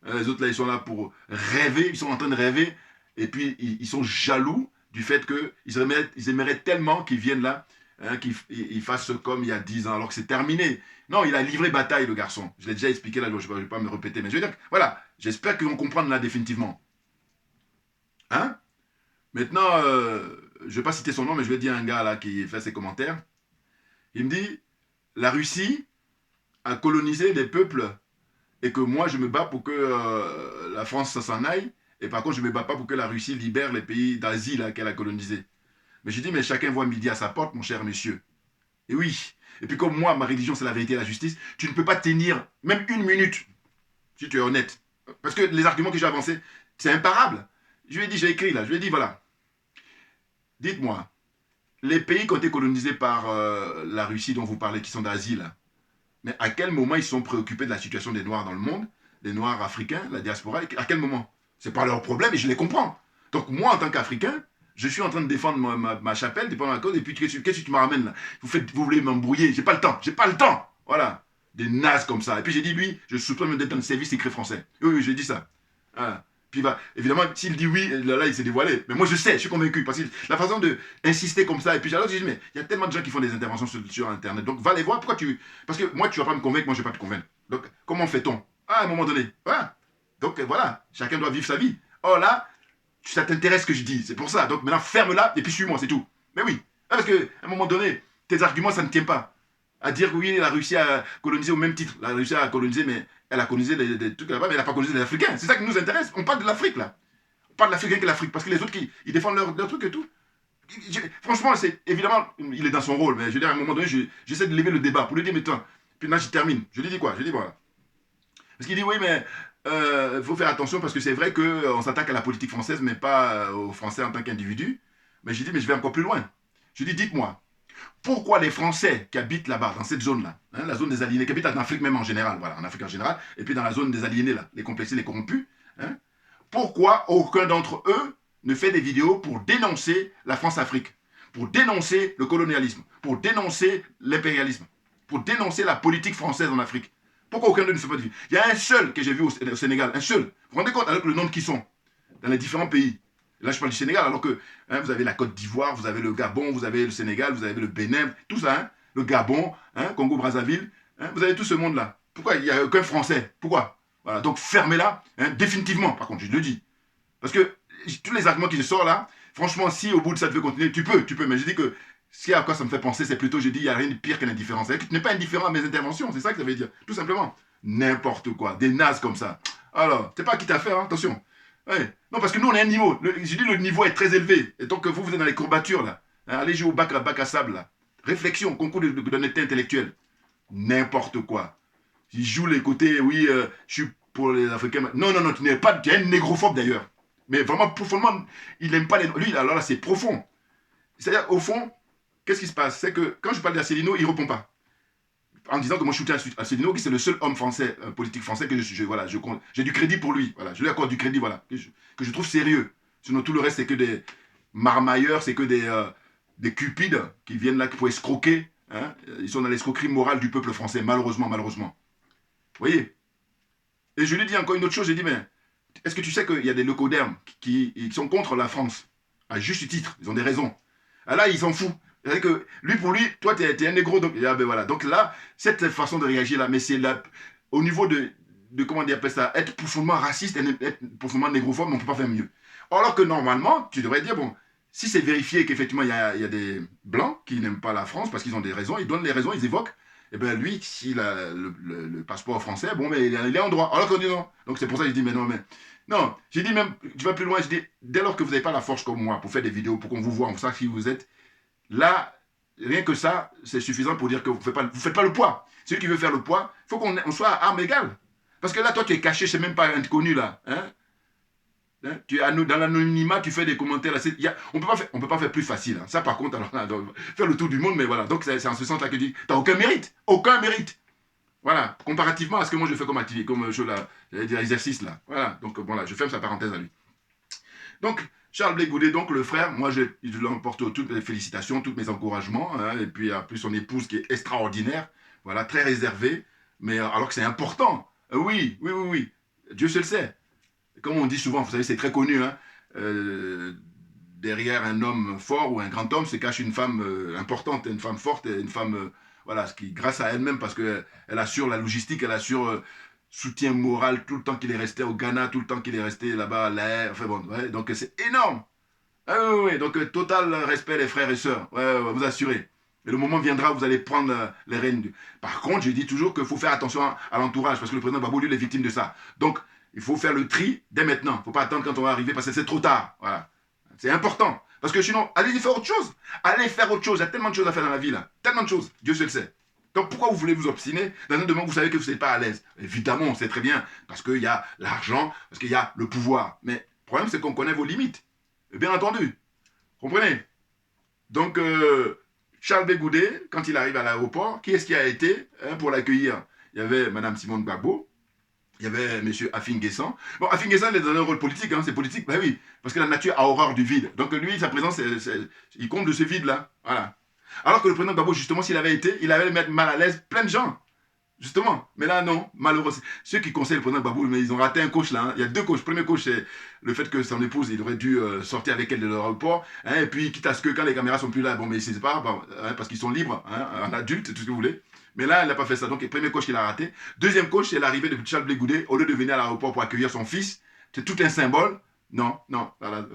Les autres, là, ils sont là pour rêver, ils sont en train de rêver, et puis ils sont jaloux du fait qu'ils aimeraient tellement qu'ils viennent là, hein, qu'ils fassent comme il y a 10 ans, alors que c'est terminé. Non, il a livré bataille, le garçon. Je l'ai déjà expliqué là, je ne vais pas me répéter. Mais je veux dire, voilà, j'espère qu'ils vont comprendre là définitivement. Hein? Maintenant, je ne vais pas citer son nom, mais je vais dire à un gars là qui fait ses commentaires. Il me dit, la Russie a colonisé des peuples et que moi, je me bats pour que la France s'en aille. Et par contre, je ne me bats pas pour que la Russie libère les pays d'Asie qu'elle a colonisés. Mais je dis, mais chacun voit midi à sa porte, mon cher monsieur. Et oui. Et puis comme moi, ma religion, c'est la vérité et la justice, tu ne peux pas tenir même une minute, si tu es honnête. Parce que les arguments que j'ai avancés, c'est imparable. Je lui ai dit, j'ai écrit là, je lui ai dit, voilà. Dites-moi, les pays qui ont été colonisés par la Russie dont vous parlez, qui sont d'Asie, là, mais à quel moment ils sont préoccupés de la situation des Noirs dans le monde, des Noirs africains, la diaspora, à quel moment? C'est pas leur problème et je les comprends. Donc moi, en tant qu'Africain, je suis en train de défendre ma chapelle, défendre ma cause, et puis qu'est-ce que tu me ramènes là? Vous voulez m'embrouiller, j'ai pas le temps, Voilà, des nazes comme ça. Et puis j'ai dit, lui, je soupçonne même d'être dans le service secret français. Oui, oui, j'ai dit ça. Voilà. Puis évidemment, s'il dit oui, là, il s'est dévoilé. Mais moi, je sais, je suis convaincu. Parce que la façon d'insister comme ça, et puis alors, je dis, mais il y a tellement de gens qui font des interventions sur Internet. Donc, va les voir. Pourquoi tu. Parce que moi, tu ne vas pas me convaincre, moi, je ne vais pas te convaincre. Donc, comment fait-on? À un moment donné. Voilà. Donc, voilà. Chacun doit vivre sa vie. Oh là, ça t'intéresse ce que je dis. C'est pour ça. Donc, maintenant, ferme-la et puis suis-moi, c'est tout. Mais oui. Parce qu'à un moment donné, tes arguments, ça ne tient pas. À dire que oui, la Russie a colonisé au même titre. La Russie a colonisé, mais elle a colonisé des trucs là-bas, mais elle n'a pas colonisé les Africains. C'est ça qui nous intéresse. On parle de l'Afrique, là. On parle de l'Afrique avec l'Afrique. Parce que les autres, ils défendent leur truc et tout. Franchement, c'est évidemment, il est dans son rôle. Mais je veux dire, à un moment donné, j'essaie de lever le débat pour lui dire, mais toi, puis là, je termine. Je lui dis quoi? Je lui dis, voilà. Parce qu'il dit, oui, mais il faut faire attention parce que c'est vrai qu'on s'attaque à la politique française, mais pas aux Français en tant qu'individus. Mais je dis, mais je vais encore plus loin. Je dis, dites-moi, pourquoi les Français qui habitent là-bas, dans cette zone-là, hein, la zone des aliénés, qui habitent en Afrique même en général, voilà, en Afrique en général, et puis dans la zone des aliénés, là, les complexés, les corrompus, hein, pourquoi aucun d'entre eux ne fait des vidéos pour dénoncer la France-Afrique, pour dénoncer le colonialisme, pour dénoncer l'impérialisme, pour dénoncer la politique française en Afrique? Pourquoi aucun d'eux ne fait pas de vidéo? Il y a un seul que j'ai vu au Sénégal, un seul. Vous vous rendez compte avec le nombre qu'ils sont dans les différents pays? Là, je parle du Sénégal, alors que hein, vous avez la Côte d'Ivoire, vous avez le Gabon, vous avez le Sénégal, vous avez le Bénin, tout ça. Hein, le Gabon, hein, Congo-Brazzaville. Hein, vous avez tout ce monde-là. Pourquoi il n'y a aucun Français? Pourquoi? Voilà, donc fermez-la, hein, définitivement, par contre, je le dis. Parce que tous les arguments qui sortent là, franchement, si au bout de ça tu veux continuer, tu peux. Mais je dis que ce à quoi ça me fait penser, c'est plutôt, je dis, il n'y a rien de pire que l'indifférence. Tu n'es pas indifférent à mes interventions, c'est ça que ça veut dire. Tout simplement. N'importe quoi, des nazes comme ça. Alors, c'est pas à qui t'a fait, hein, attention. Ouais. Non, parce que nous, on a un niveau. Je dis, le niveau est très élevé. Et donc, vous êtes dans les courbatures, là. Hein, allez jouer au bac à sable, là. Réflexion, concours d'honnêteté intellectuelle. N'importe quoi. Il joue les côtés, oui, je suis pour les Africains. Non, non, non, tu n'es pas, tu es un négrophobe d'ailleurs. Mais vraiment, profondément, il n'aime pas les... Lui, alors là, c'est profond. C'est-à-dire, au fond, qu'est-ce qui se passe? C'est que quand je parle d'Asselineau, il ne répond pas. En disant que moi, je soutiens Asselineau, qui c'est le seul homme français, politique français, que voilà, j'ai du crédit pour lui. Voilà, je lui accorde du crédit, voilà, que je trouve sérieux. Sinon, tout le reste, c'est que des marmailleurs, c'est que des cupides qui viennent là pour escroquer. Hein. Ils sont dans l'escroquerie morale du peuple français, malheureusement, malheureusement. Vous voyez? Et je lui dis encore une autre chose, j'ai dit, mais est-ce que tu sais qu'il y a des leucodermes qui sont contre la France? À juste titre, ils ont des raisons. Ah là, ils s'en foutent. C'est-à-dire que lui, pour lui, toi, tu es un négro. Donc, ah ben voilà. Donc là, cette façon de réagir là, mais c'est là, au niveau de comment dire ça, être profondément raciste et être profondément négrophobe, on ne peut pas faire mieux. Alors que normalement, tu devrais dire, bon, si c'est vérifié qu'effectivement, il y a des blancs qui n'aiment pas la France parce qu'ils ont des raisons, ils donnent les raisons, ils évoquent, et bien lui, s'il a le passeport français, bon, mais il est en droit. Alors qu'on dit non. Donc c'est pour ça que je dis, mais non, mais... Non, j'ai dit même, tu vas plus loin, je dis, dès lors que vous n'avez pas la force comme moi pour faire des vidéos, pour qu'on vous voit, on sache qui vous êtes, là, rien que ça, c'est suffisant pour dire que vous ne faites pas le poids. Celui qui veut faire le poids, il faut qu'on soit à armes égales. Parce que là, toi, tu es caché, c'est même pas inconnu, là. Hein? Hein? Tu es dans l'anonymat, tu fais des commentaires. Là, on ne peut pas faire plus facile. Hein. Ça, par contre, alors là, faire le tour du monde, mais voilà. Donc, c'est en ce sens-là que je dis, tu n'as aucun mérite. Aucun mérite. Voilà. Comparativement à ce que moi, je fais comme activité, comme chose là, exercice, là. Voilà. Donc, bon, là, je ferme sa parenthèse à lui. Donc, Charles Blé Goudé, donc le frère, moi je lui emporte toutes mes félicitations, tous mes encouragements, hein, et puis en plus son épouse qui est extraordinaire, voilà, très réservée, mais alors que c'est important. Oui, oui, oui, oui, Dieu se le sait. Comme on dit souvent, vous savez, c'est très connu, hein, derrière un homme fort ou un grand homme se cache une femme importante, une femme forte, une femme, voilà, qui grâce à elle-même, parce qu'elle assure la logistique, elle assure... soutien moral tout le temps qu'il est resté au Ghana, tout le temps qu'il est resté là-bas, enfin bon, ouais, donc c'est énorme. Ah, oui, donc total respect les frères et sœurs, ouais, vous assurez. Et le moment viendra où vous allez prendre les rênes. Par contre, je dis toujours qu'il faut faire attention à l'entourage, parce que le président Gbagbo, lui, il est victime de ça. Donc, il faut faire le tri dès maintenant. Il ne faut pas attendre quand on va arriver, parce que c'est trop tard. Voilà. C'est important. Parce que sinon, allez faire autre chose. Allez faire autre chose. Il y a tellement de choses à faire dans la vie, là. Tellement de choses. Dieu se le sait. Donc pourquoi vous voulez vous obstiner dans un domaine où vous savez que vous n'êtes pas à l'aise? Évidemment, on sait très bien, parce qu'il y a l'argent, parce qu'il y a le pouvoir. Mais le problème, c'est qu'on connaît vos limites. Bien entendu. Comprenez? Donc, Charles Blé Goudé, quand il arrive à l'aéroport, qui est-ce qui a été pour l'accueillir? Il y avait Mme Simone Gbagbo, il y avait M. Afin Guessan. Bon, Afin Guessan, il est dans un rôle politique, hein, c'est politique, ben oui, parce que la nature a horreur du vide. Donc lui, sa présence, il compte de ce vide-là. Voilà. Alors que le président Gbagbo, justement, s'il avait été, il allait mettre mal à l'aise plein de gens. Justement. Mais là, non, malheureusement. Ceux qui conseillent le président Gbagbo, mais ils ont raté un coach là. Hein. Il y a deux coachs. Le premier coach, c'est le fait que son épouse, il aurait dû sortir avec elle de l'aéroport. Hein, et puis, quitte à ce que quand les caméras sont plus là, bon, mais c'est pas, bon, hein, parce qu'ils sont libres, hein, en adulte, tout ce que vous voulez. Mais là, elle n'a pas fait ça. Donc, le premier coach, il a raté. Deuxième coach, c'est l'arrivée de Charles Blé Goudé. Au lieu de venir à l'aéroport pour accueillir son fils, c'est tout un symbole. Non, non. Voilà.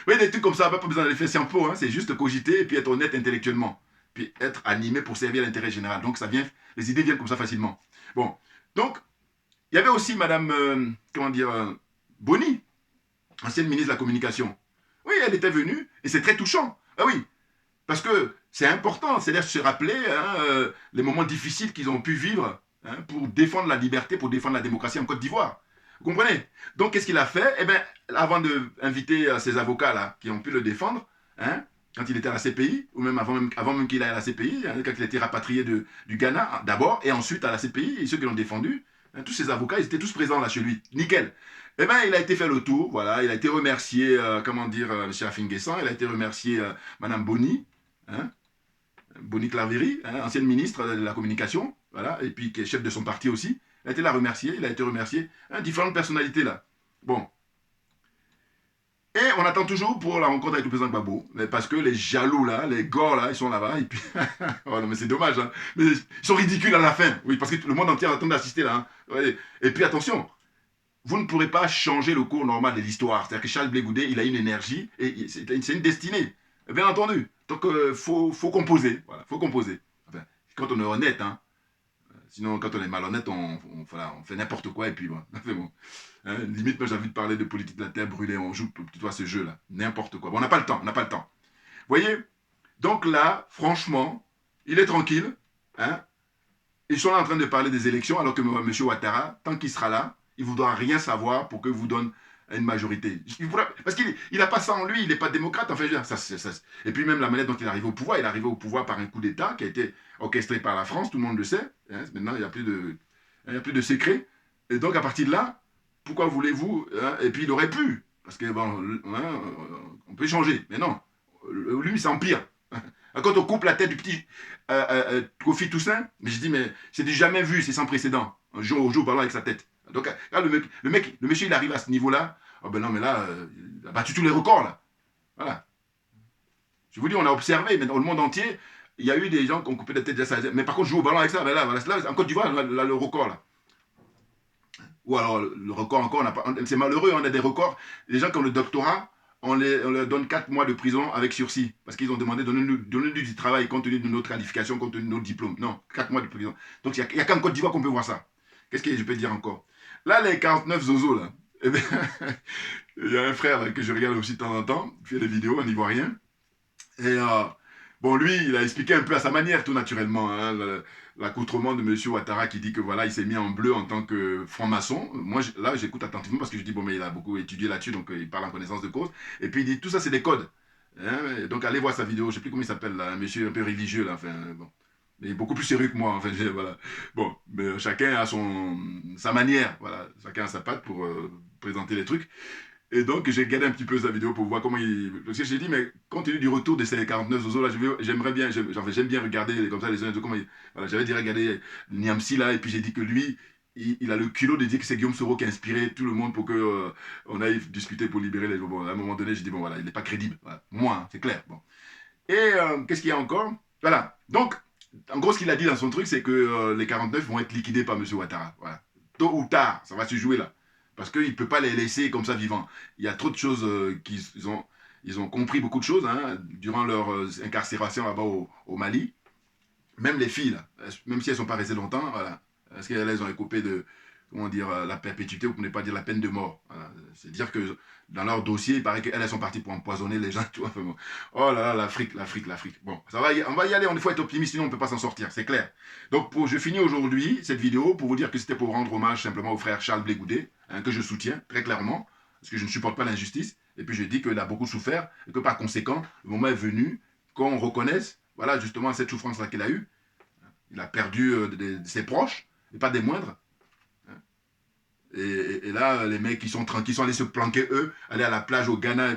Oui, des trucs comme ça, pas besoin de les faire Sciences Po. Hein, c'est juste cogiter et puis être honnête intellectuellement. Puis être animé pour servir l'intérêt général. Donc, ça vient, les idées viennent comme ça facilement. Bon, donc, il y avait aussi Madame, comment dire, Boni, ancienne ministre de la Communication. Oui, elle était venue, et c'est très touchant. Ah oui, parce que c'est important, c'est-à-dire se rappeler hein, les moments difficiles qu'ils ont pu vivre hein, pour défendre la liberté, pour défendre la démocratie en Côte d'Ivoire. Vous comprenez? Donc, qu'est-ce qu'il a fait? Eh bien, avant d'inviter ses avocats-là, qui ont pu le défendre, hein, quand il était à la CPI, ou même avant même qu'il aille à la CPI, hein, quand il a été rapatrié du Ghana, d'abord, et ensuite à la CPI, et ceux qui l'ont défendu, hein, tous ces avocats, ils étaient tous présents là chez lui. Nickel. Eh bien, il a été fait le tour, voilà, il a été remercié, comment dire, M. Afin Guessan, il a été remercié Mme Boni, hein, Boni Claverie, hein, ancienne ministre de la Communication, voilà, et puis qui est chef de son parti aussi. Il a été là remercié, il a été remercié, hein, différentes personnalités là. Bon. Et on attend toujours pour la rencontre avec le président Gbagbo, parce que les jaloux là, les gors là, ils sont là-bas, et puis, oh non mais c'est dommage, hein. Mais ils sont ridicules à la fin, oui, parce que le monde entier attend d'assister là, hein. Ouais. Et puis attention, vous ne pourrez pas changer le cours normal de l'histoire, c'est-à-dire que Charles Blé Goudet, il a une énergie, et c'est une destinée, bien entendu, donc faut composer, voilà, faut composer, enfin, quand on est honnête, hein. Sinon, quand on est malhonnête, voilà, on fait n'importe quoi et puis bon, c'est bon. Hein, limite, moi j'ai envie de parler de politique de la terre brûlée, on joue plutôt à ce jeu-là. N'importe quoi. Bon, on n'a pas le temps, on n'a pas le temps. Vous voyez? Donc là, franchement, il est tranquille. Hein? Ils sont là en train de parler des élections, alors que M. Ouattara, tant qu'il sera là, il ne voudra rien savoir pour que vous donne une majorité. Parce qu'il n'a pas ça en lui, il n'est pas démocrate. Enfin, et puis même la manière dont il est arrivé au pouvoir, il est arrivé au pouvoir par un coup d'État qui a été orchestré par la France, tout le monde le sait. Hein? Maintenant, il n'y a plus de secret. Et donc, à partir de là, pourquoi voulez-vous, hein? Et puis il aurait pu, parce que bon, hein, on peut changer, mais non, lui c'est empire. Quand on coupe la tête du petit Kofi Toussaint, mais je dis, mais c'est du jamais vu, c'est sans précédent. Un jour au jour, ballon avec sa tête. Donc là, le monsieur, il arrive à ce niveau-là, oh ben non, mais là, il a battu tous les records, là. Voilà. Je vous dis, on a observé, mais dans le monde entier, il y a eu des gens qui ont coupé la tête de ça. Mais par contre, jouer au ballon avec ça, ben là, en Côte d'Ivoire, là, le record, là. Ou alors, le record encore, c'est malheureux, on a des records. Les gens qui ont le doctorat, on leur donne 4 mois de prison avec sursis. Parce qu'ils ont demandé, donnez-nous du travail compte tenu de notre qualification, compte tenu de notre diplôme. Non, 4 mois de prison. Donc, il n'y a qu'en Côte d'Ivoire qu'on peut voir ça. Qu'est-ce que je peux dire encore? Là, les 49 zozos, là. Eh bien, il y a un frère là, que je regarde aussi de temps en temps, il fait des vidéos en ivoirien. Et bon, lui, il a expliqué un peu à sa manière, tout naturellement, hein, l'accoutrement de M. Ouattara qui dit que voilà, il s'est mis en bleu en tant que franc-maçon. Moi, là, j'écoute attentivement parce que je dis, bon, mais il a beaucoup étudié là-dessus, donc il parle en connaissance de cause. Et puis il dit, tout ça, c'est des codes. Hein, donc allez voir sa vidéo, je ne sais plus comment il s'appelle, là, un monsieur un peu religieux, là, enfin, bon. Il est beaucoup plus sérieux que moi, enfin, voilà. Bon, mais chacun a sa manière, voilà. Chacun a sa patte pour présenter les trucs. Et donc, j'ai regardé un petit peu sa vidéo pour voir comment il... Parce que j'ai dit, mais compte tenu du retour de ces 49 zozos là, j'aimerais bien, j'aime bien regarder comme ça les uns comment ils... Voilà, j'avais dit regarder Niamsi là, et puis j'ai dit que lui, il a le culot de dire que c'est Guillaume Soro qui a inspiré tout le monde pour que on aille discuter pour libérer les... Bon, à un moment donné, j'ai dit, bon voilà, il n'est pas crédible. Voilà. Moi, hein, c'est clair. Bon. Et qu'est-ce qu'il y a encore? Voilà. Donc, en gros, ce qu'il a dit dans son truc, c'est que les 49 vont être liquidés par M. Ouattara. Voilà. Tôt ou tard, ça va se jouer là. Parce qu'il ne peut pas les laisser comme ça vivants. Il y a trop de choses ils ont compris beaucoup de choses hein, durant leur incarcération là-bas au Mali. Même les filles, là, même si elles ne sont pas restées longtemps, voilà, parce qu'elles ont écopé de, comment dire, la perpétuité, ou pour ne pas dire la peine de mort. Voilà. C'est dire que dans leur dossier, il paraît qu'elles sont parties pour empoisonner les gens. Tu vois, bon. Oh là là, l'Afrique. Bon, ça va, on va y aller, on faut être optimiste, sinon on ne peut pas s'en sortir, c'est clair. Donc je finis aujourd'hui cette vidéo pour vous dire que c'était pour rendre hommage simplement au frère Charles Blé Goudet, hein, que je soutiens très clairement, parce que je ne supporte pas l'injustice, et puis je dis qu'il a beaucoup souffert, et que par conséquent, le moment est venu qu'on reconnaisse, voilà, justement, cette souffrance-là qu'il a eue. Il a perdu ses proches, et pas des moindres. Et là, les mecs qui sont tranquilles, sont allés se planquer, eux, aller à la plage au Ghana.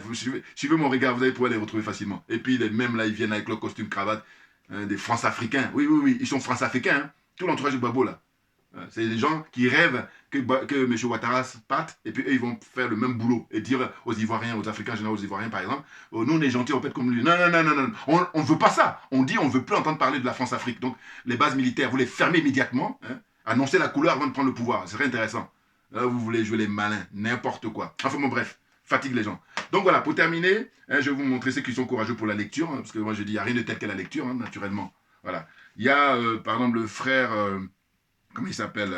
Suivez mon regard, vous allez pouvoir les retrouver facilement. Et puis, les mêmes là, ils viennent avec leur costume cravate, hein, des France-Africains. Oui, ils sont France-Africains, hein. Tout l'entourage du Gbagbo, là. C'est des gens qui rêvent que M. Ouattara parte, et puis eux, ils vont faire le même boulot et dire aux Ivoiriens, aux Africains, aux Ivoiriens, par exemple, oh, nous, on est gentils, on peut être comme lui. Non, on ne veut pas ça. On dit, on ne veut plus entendre parler de la France-Afrique. Donc, les bases militaires, vous les fermez immédiatement, hein, annoncez la couleur avant de prendre le pouvoir. C'est très intéressant. Là, vous voulez jouer les malins, n'importe quoi. Enfin bon, bref, fatigue les gens. Donc voilà, pour terminer, hein, je vais vous montrer ceux qui sont courageux pour la lecture, hein, parce que moi je dis, il n'y a rien de tel que la lecture, hein, naturellement. Voilà. Il y a, par exemple, le frère, comment il s'appelle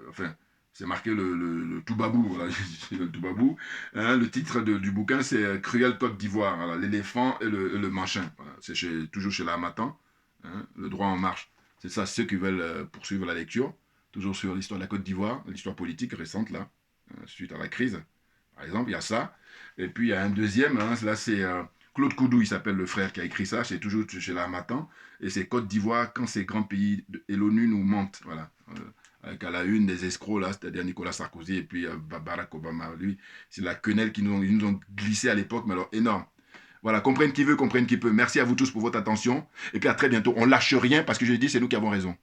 enfin, c'est marqué le Toubabou, voilà, le Toubabou. Hein, le titre du bouquin, c'est Cruelle Côte d'Ivoire, voilà, l'éléphant et le machin. Voilà, c'est toujours chez l'Harmattan, hein, le droit en marche. C'est ça, ceux qui veulent poursuivre la lecture. Toujours sur l'histoire de la Côte d'Ivoire, l'histoire politique récente, là, suite à la crise. Par exemple, il y a ça. Et puis, il y a un deuxième, hein, là, c'est Claude Koudou, il s'appelle le frère qui a écrit ça, c'est toujours chez l'Harmattan. Et c'est Côte d'Ivoire, quand ces grands pays et l'ONU nous mentent. Voilà. Avec à la une des escrocs, là, c'est-à-dire Nicolas Sarkozy et puis Barack Obama. Lui, c'est la quenelle qu'ils nous ont glissé à l'époque, mais alors énorme. Voilà, comprenne qui veut, comprenne qui peut. Merci à vous tous pour votre attention. Et puis à très bientôt. On lâche rien parce que je dis, c'est nous qui avons raison.